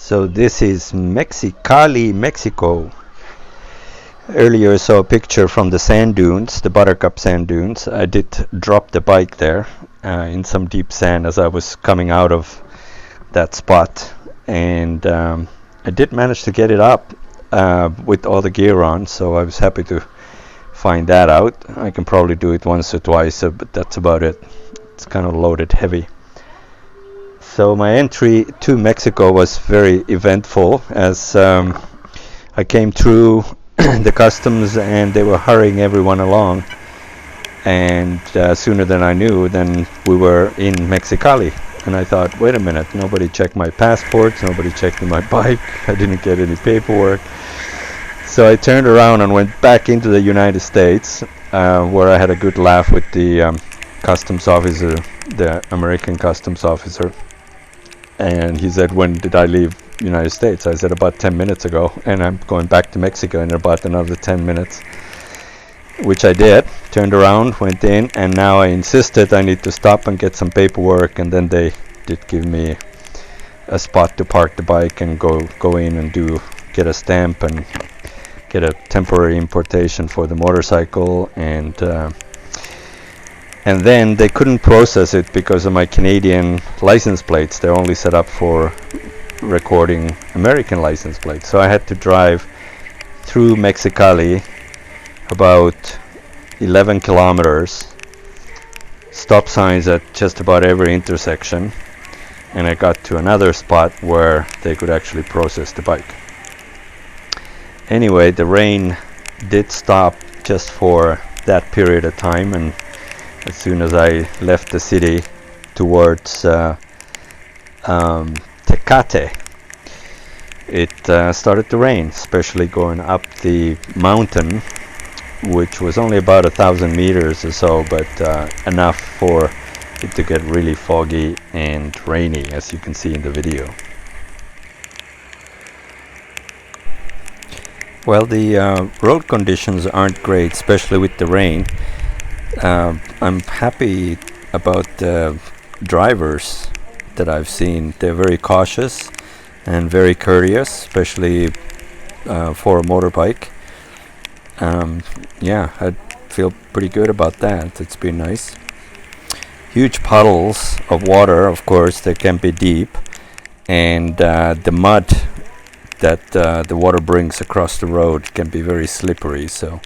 So this is Mexicali, Mexico. Earlier I saw a picture from the sand dunes, the Buttercup sand dunes. I did drop the bike there in some deep sand as I was coming out of that spot, and I did manage to get it up with all the gear on, so I was happy to find that out. I can probably do it once or twice, but that's about it. It's kind of loaded heavy. So my entry to Mexico was very eventful as I came through the customs and they were hurrying everyone along, and sooner than I knew, then we were in Mexicali. And I thought, wait a minute, nobody checked my passports, nobody checked my bike, I didn't get any paperwork. So I turned around and went back into the United States, where I had a good laugh with the customs officer, the American customs officer. And he said, when did I leave United States? I said, about 10 minutes ago, and I'm going back to Mexico in about another 10 minutes, which I did. Turned around, went in, and now I insisted I need to stop and get some paperwork, and then they did give me a spot to park the bike and go in and get a stamp and get a temporary importation for the motorcycle, and then they couldn't process it because of my Canadian license plates. They're only set up for recording American license plates. So I had to drive through Mexicali about 11 kilometers, stop signs at just about every intersection, and I got to another spot where they could actually process the bike. Anyway, the rain did stop just for that period of time, and as soon as I left the city towards Tecate, it started to rain, especially going up the mountain, which was only about 1,000 meters or so, but enough for it to get really foggy and rainy, as you can see in the video. Well, the road conditions aren't great, especially with the rain. I'm happy about the drivers that I've seen. They're very cautious and very courteous, especially for a motorbike. Yeah, I feel pretty good about that. It's been nice. Huge puddles of water, of course, they can be deep, and the mud that the water brings across the road can be very slippery. So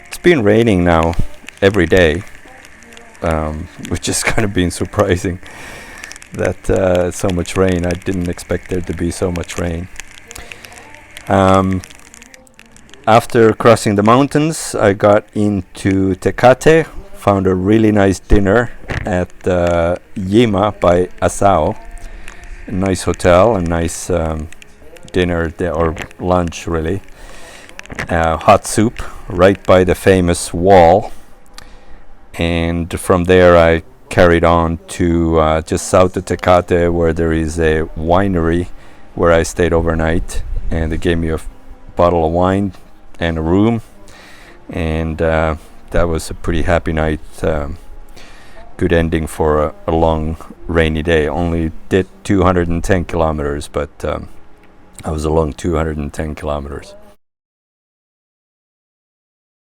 it's been raining now every day, which has kind of been surprising that so much rain. I didn't expect there to be so much rain. After crossing the mountains, I got into Tecate, found a really nice dinner at Yima by Asao, a nice hotel, a nice dinner there, or lunch really. Hot soup right by the famous wall, and from there I carried on to just south of Tecate, where there is a winery where I stayed overnight, and they gave me a bottle of wine and a room, and that was a pretty happy night. Good ending for a long rainy day. Only did 210 kilometers, but I was along 210 kilometers.